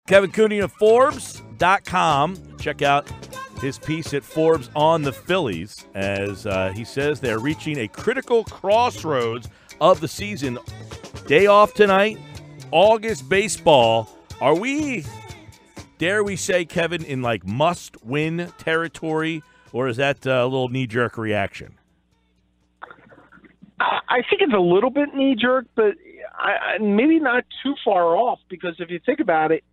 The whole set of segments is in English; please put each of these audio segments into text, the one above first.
Kevin Cooney of Forbes.com. Check out his piece at Forbes on the Phillies as he says they're reaching a critical crossroads of the season. Day off tonight, August baseball. Are we, dare we say, Kevin, in like must-win territory, or is that a little knee-jerk reaction? I think it's a little bit knee-jerk, but maybe not too far off, because if you think about it,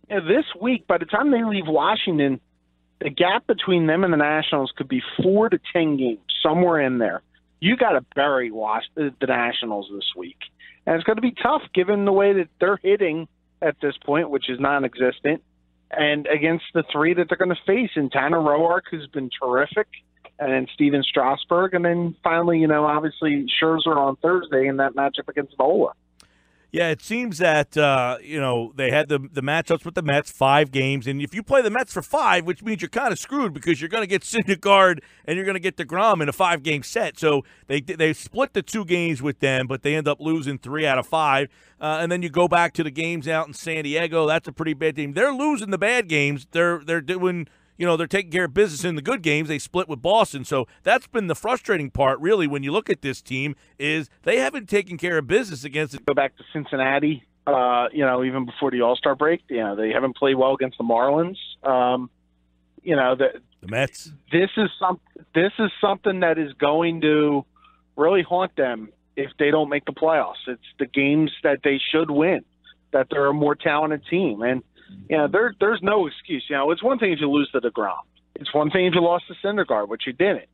this week, by the time they leave Washington, the gap between them and the Nationals could be 4 to 10 games, somewhere in there. You got to bury the Nationals this week. And it's going to be tough given the way that they're hitting at this point, which is non-existent, and against the three that they're going to face in Tanner Roark, who's been terrific, and then Steven Strasburg, and then finally, obviously Scherzer on Thursday in that matchup against Nola. Yeah, it seems that, they had the matchups with the Mets, 5 games. And if you play the Mets for 5, which means you're kind of screwed because you're going to get Syndergaard and you're going to get DeGrom in a 5-game set. So they split the 2 games with them, but they end up losing 3 out of 5. And then you go back to the games out in San Diego. That's a pretty bad team. They're losing the bad games. They're doing – they're taking care of business in the good games. They split with Boston. So that's been the frustrating part, really, when you look at this team, is they haven't taken care of business against it. Go back to Cincinnati, even before the All-Star break. They haven't played well against the Marlins. The Mets. This is something that is going to really haunt them if they don't make the playoffs. It's the games that they should win, that they're a more talented team. And there's no excuse. It's one thing if you lose to DeGrom. It's one thing if you lost to Syndergaard, which you didn't.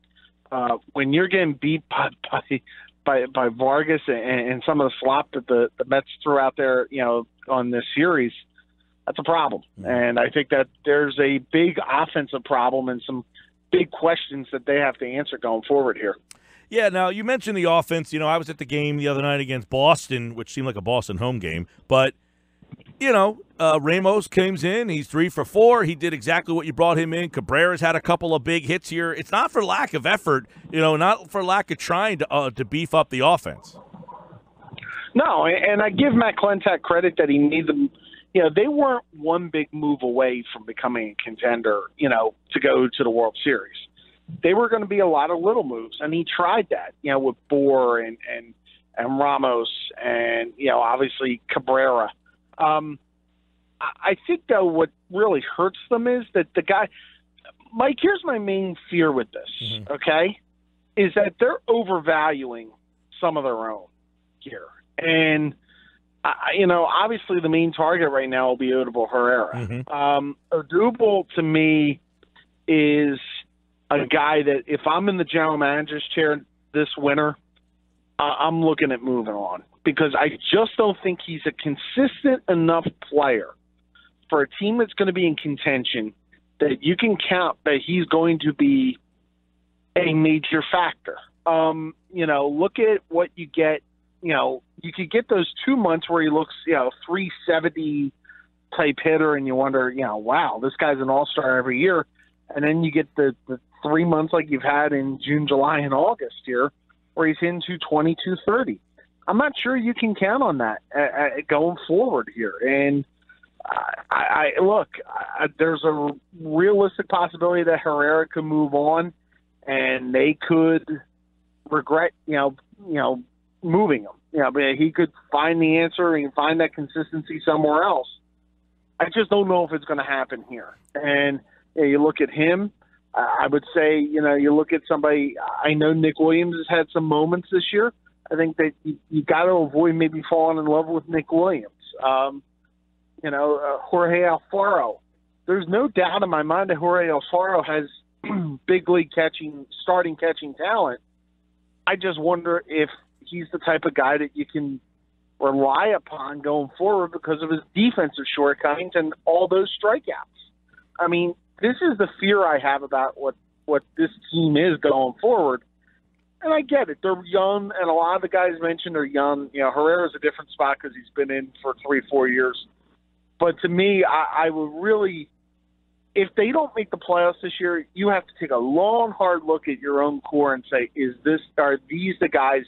When you're getting beat by Vargas and some of the slop that the Mets threw out there, on this series, that's a problem. And I think that there's a big offensive problem and some big questions that they have to answer going forward here. Yeah, now you mentioned the offense. I was at the game the other night against Boston, which seemed like a Boston home game, but Ramos comes in. He's 3 for 4. He did exactly what you brought him in. Cabrera's had a couple of big hits here. It's not for lack of effort, not for lack of trying to beef up the offense. No, and I give Matt Klentak credit that he made them. They weren't one big move away from becoming a contender, to go to the World Series. They were going to be a lot of little moves, and he tried that, with Bohr and Ramos and, obviously Cabrera. I think, though, what really hurts them is that the guy – Mike, here's my main fear with this, okay, is that they're overvaluing some of their own here. And, obviously the main target right now will be Odubel Herrera. Odubel, to me, is a guy that if I'm in the general manager's chair this winter, I'm looking at moving on. Because I just don't think he's a consistent enough player for a team that's going to be in contention that you can count that he's going to be a major factor. Look at what you get. You could get those 2 months where he looks, 370 type hitter, and you wonder, wow, this guy's an all-star every year. And then you get the 3 months like you've had in June, July, and August here, where he's hitting 220, 230. I'm not sure you can count on that going forward here. And there's a realistic possibility that Herrera could move on, and they could regret, moving him. But he could find the answer and find that consistency somewhere else. I just don't know if it's going to happen here. And you look at him. I would say, you look at somebody. I know Nick Williams has had some moments this year. I think that you got to avoid maybe falling in love with Nick Williams. Jorge Alfaro. There's no doubt in my mind that Jorge Alfaro has big league starting catching talent. I just wonder if he's the type of guy that you can rely upon going forward because of his defensive shortcomings and all those strikeouts. I mean, this is the fear I have about what this team is going forward. And I get it. They're young, and a lot of the guys mentioned are young. Herrera's a different spot because he's been in for 3-4 years. But to me, I would really – if they don't make the playoffs this year, you have to take a long, hard look at your own core and say, are these the guys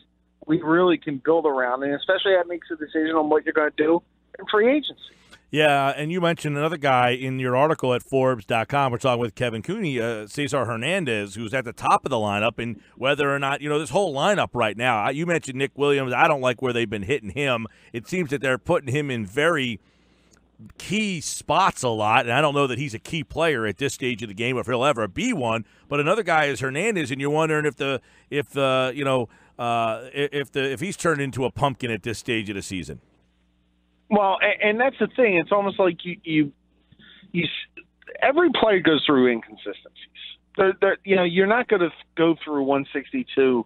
we really can build around? And especially that makes a decision on what you're going to do in free agency. Yeah, and you mentioned another guy in your article at Forbes.com. We're talking with Kevin Cooney, Cesar Hernandez, who's at the top of the lineup, and whether or not, this whole lineup right now. You mentioned Nick Williams. I don't like where they've been hitting him. It seems that they're putting him in very key spots a lot, and I don't know that he's a key player at this stage of the game, or if he'll ever be one. But another guy is Hernandez, and you're wondering if he's turned into a pumpkin at this stage of the season. Well, and that's the thing. It's almost like you every player goes through inconsistencies. You're not going to go through 162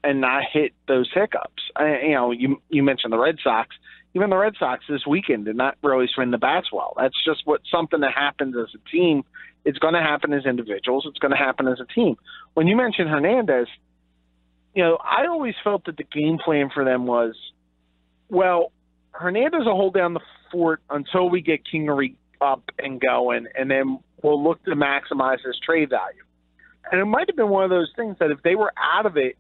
and not hit those hiccups. You mentioned the Red Sox. Even the Red Sox this weekend did not really swing the bats well. That's just something that happens as a team. It's going to happen as individuals. It's going to happen as a team. When you mentioned Hernandez, I always felt that the game plan for them was, well, Hernandez will hold down the fort until we get Kingery up and going, and then we'll look to maximize his trade value. And it might have been one of those things that if they were out of it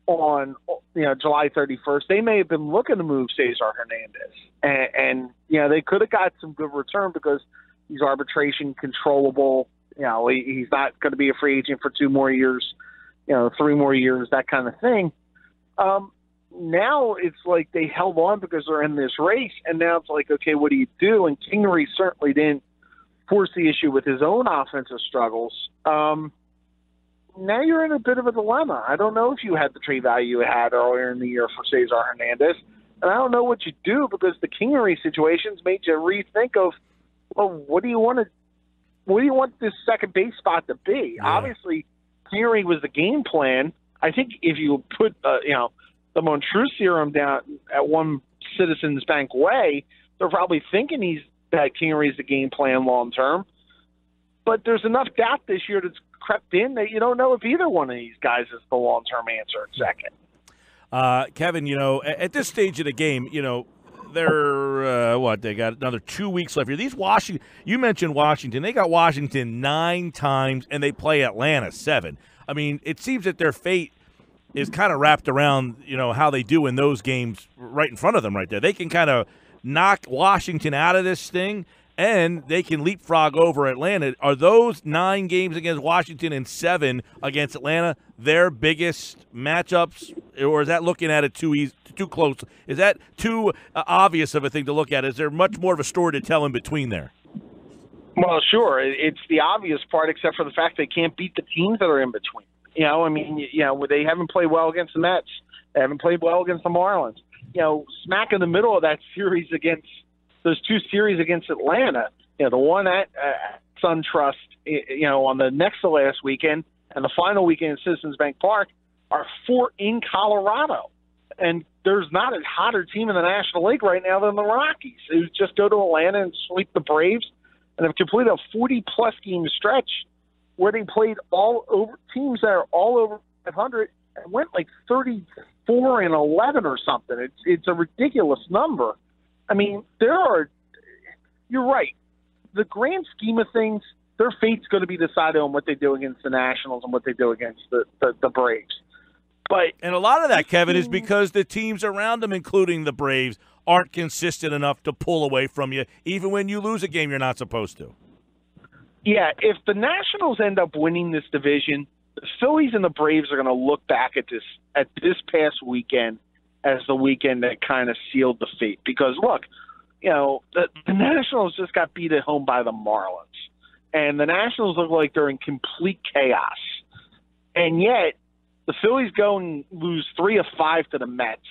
on July 31st, they may have been looking to move Cesar Hernandez. And they could have got some good return because he's arbitration controllable. He's not going to be a free agent for 2 more years, 3 more years, that kind of thing. Now it's like they held on because they're in this race, and now it's like, okay, what do you do? And Kingery certainly didn't force the issue with his own offensive struggles. Now you're in a bit of a dilemma. I don't know if you had the trade value you had earlier in the year for Cesar Hernandez, and I don't know what you do because the Kingery situations made you rethink of, well, what do you want this second base spot to be? Yeah. Obviously, Kingery was the game plan. I think if you put the Montreux serum down at One Citizens Bank Way, they're probably thinking that Kingery is the game plan long term. But there's enough doubt this year that's crept in that you don't know if either one of these guys is the long term answer at second. Kevin, at this stage of the game, they're they got another 2 weeks left here. These you mentioned Washington. They got Washington 9 times, and they play Atlanta 7. I mean, it seems that their fate is kind of wrapped around, how they do in those games right in front of them right there. They can kind of knock Washington out of this thing, and they can leapfrog over Atlanta. Are those 9 games against Washington and 7 against Atlanta their biggest matchups, or is that looking at it too close? Is that too obvious of a thing to look at? Is there much more of a story to tell in between there? Well, sure. It's the obvious part, except for the fact they can't beat the teams that are in between. They haven't played well against the Mets. They haven't played well against the Marlins. Smack in the middle of that series against those 2 series against Atlanta, the one at SunTrust, on the next to last weekend, and the final weekend at Citizens Bank Park are 4 in Colorado. And there's not a hotter team in the National League right now than the Rockies, who just go to Atlanta and sweep the Braves and have completed a 40-plus game stretch where they played all over teams that are all over 500 and went like 34-11 or something. It's a ridiculous number. I mean, you're right. The grand scheme of things, their fate's going to be decided on what they do against the Nationals and what they do against the Braves. And a lot of that, Kevin, is because the teams around them, including the Braves, aren't consistent enough to pull away from you, even when you lose a game you're not supposed to. Yeah, if the Nationals end up winning this division, the Phillies and the Braves are going to look back at this past weekend as the weekend that kind of sealed the fate. Because, look, the Nationals just got beat at home by the Marlins. And the Nationals look like they're in complete chaos. And yet, the Phillies go and lose 3 of 5 to the Mets.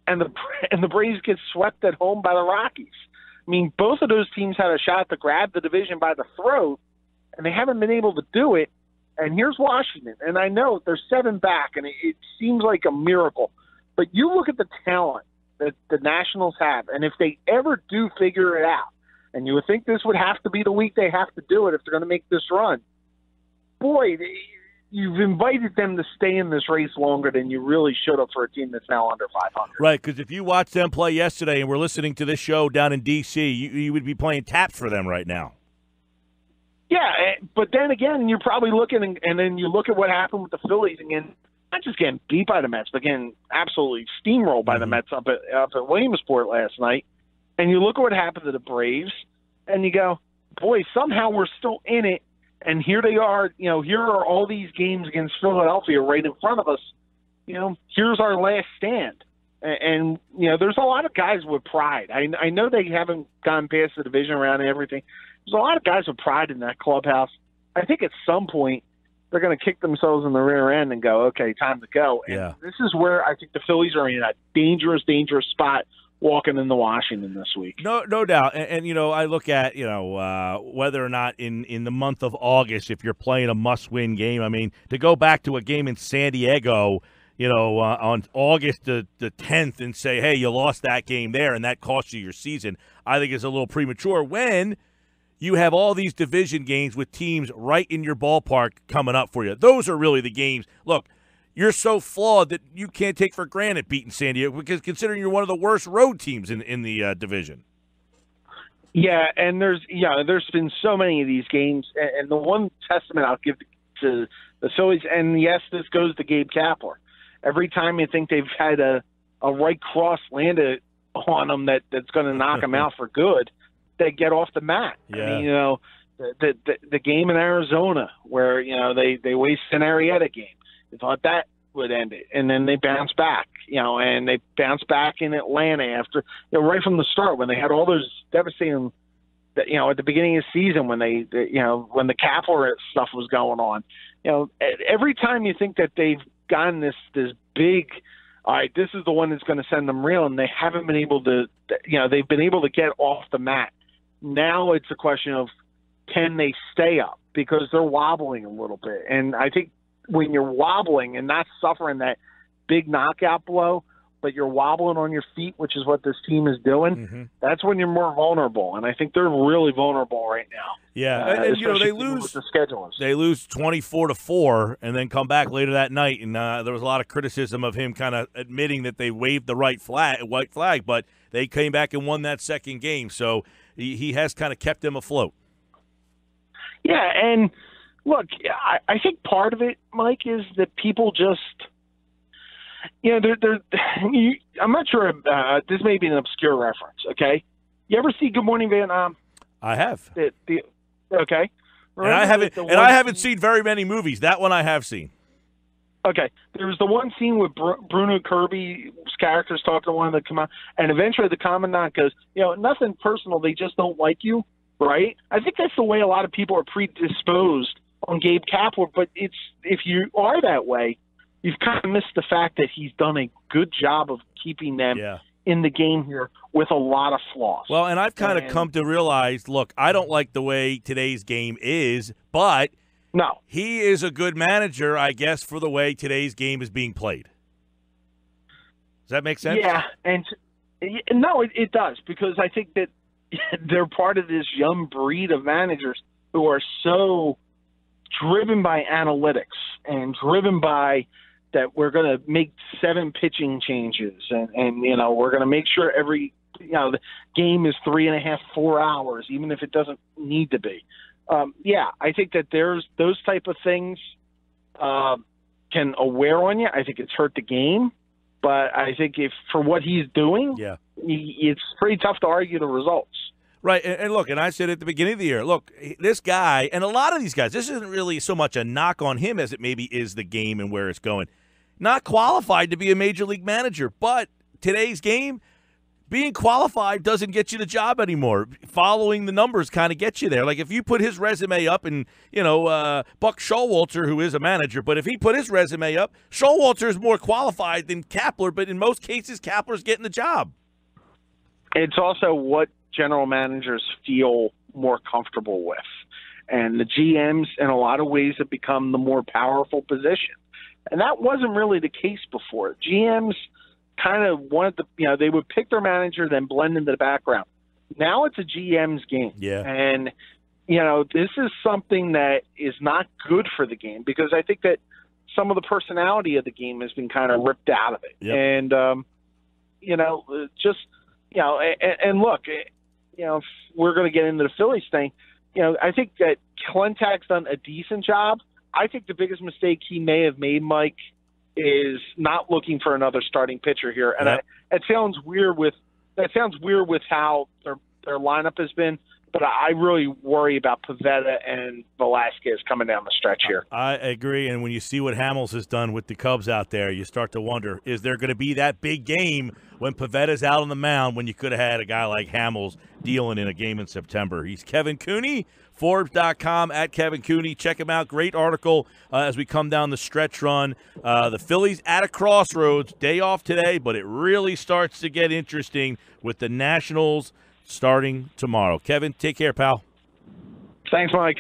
And the Braves get swept at home by the Rockies. I mean, both of those teams had a shot to grab the division by the throat, and they haven't been able to do it. And here's Washington. And I know they're 7 back, and it seems like a miracle. But you look at the talent that the Nationals have, and if they ever do figure it out, and you would think this would have to be the week they have to do it if they're going to make this run, boy, you've invited them to stay in this race longer than you really should have for a team that's now under 500. Right, because if you watched them play yesterday and we're listening to this show down in D.C., you would be playing taps for them right now. Yeah, but then again, you're probably looking, and then you look at what happened with the Phillies again, not just getting beat by the Mets, but getting absolutely steamrolled by the Mets up at Williamsport last night. And you look at what happened to the Braves, and you go, boy, somehow we're still in it. And here they are, here are all these games against Philadelphia right in front of us. Here's our last stand. And there's a lot of guys with pride. I know they haven't gone past the division round and everything. There's a lot of guys with pride in that clubhouse. I think at some point they're going to kick themselves in the rear end and go, okay, time to go. And this is where I think the Phillies are in a dangerous, dangerous spot walking into Washington this week. No doubt. And I look at, whether or not in the month of August, if you're playing a must-win game, I mean, to go back to a game in San Diego, on August the 10th and say, hey, you lost that game there and that cost you your season, I think is a little premature when you have all these division games with teams right in your ballpark coming up for you. Those are really the games. Look, you're so flawed that you can't take for granted beating San Diego because considering you're one of the worst road teams in the division. Yeah, and there's been so many of these games, and the one testament I'll give to the Phillies, and yes, this goes to Gabe Kapler. Every time you think they've had a right cross landed on them that's going to knock them out for good, they get off the mat. Yeah. I mean, the game in Arizona where they waste an Arrieta game. They thought that would end it, and then they bounce back. And they bounce back in Atlanta after right from the start when they had all those devastating. At the beginning of the season when when the Kapler stuff was going on. Every time you think that they've gotten this big, all right, this is the one that's going to send them real, and they haven't been able to, they've been able to get off the mat. Now it's a question of can they stay up because they're wobbling a little bit. And I think when you're wobbling and not suffering that big knockout blow, but you're wobbling on your feet, which is what this team is doing, that's when you're more vulnerable. And I think they're really vulnerable right now. Yeah, and they lose the schedulers. They lose 24-4 and then come back later that night. And there was a lot of criticism of him kind of admitting that they waved the white flag, but they came back and won that second game. So he has kind of kept them afloat. Yeah, and look, I think part of it, Mike, is that people just – I'm not sure. This may be an obscure reference. Okay, you ever see Good Morning Vietnam? I have. Okay, and I haven't seen very many movies. That one I have seen. Okay, there was the one scene with Bruno Kirby's characters talking to one of the commandant, and eventually the commandant goes, nothing personal. They just don't like you, right? I think that's the way a lot of people are predisposed on Gabe Kapler. But if you are that way, you've kind of missed the fact that he's done a good job of keeping them in the game here with a lot of flaws. Well, and I've kind of come to realize, look, I don't like the way today's game is, but he is a good manager, I guess, for the way today's game is being played. Does that make sense? Yeah, and no, it does, because I think that they're part of this young breed of managers who are so driven by analytics and driven by that we're going to make 7 pitching changes and we're going to make sure every the game is 3.5, 4 hours, even if it doesn't need to be. I think that there's those type of things can wear on you. I think it's hurt the game, but I think if for what he's doing, it's pretty tough to argue the results. Right, and look, and I said at the beginning of the year, look, this guy, and a lot of these guys, this isn't really so much a knock on him as it maybe is the game and where it's going. Not qualified to be a major league manager, but today's game, being qualified doesn't get you the job anymore. Following the numbers kind of gets you there. Like if you put his resume up and, Buck Showalter, who is a manager, but if he put his resume up, Showalter is more qualified than Kapler, but in most cases, Kapler's getting the job. It's also what general managers feel more comfortable with. And the GMs, in a lot of ways, have become the more powerful position. And that wasn't really the case before. GMs kind of wanted to, they would pick their manager, then blend into the background. Now it's a GM's game. Yeah. And, this is something that is not good for the game because I think that some of the personality of the game has been kind of ripped out of it. Yep. And, and look, if we're going to get into the Phillies thing, I think that Klentak's done a decent job. I think the biggest mistake he may have made, Mike, is not looking for another starting pitcher here. And it sounds weird with that sounds weird with how their lineup has been, but I really worry about Pivetta and Velasquez coming down the stretch here. I agree, and when you see what Hamels has done with the Cubs out there, you start to wonder, is there going to be that big game when Pivetta's out on the mound when you could have had a guy like Hamels dealing in a game in September? He's Kevin Cooney, Forbes.com, at Kevin Cooney. Check him out. Great article as we come down the stretch run. The Phillies at a crossroads. Day off today, but it really starts to get interesting with the Nationals starting tomorrow. Kevin, take care, pal. Thanks, Mike.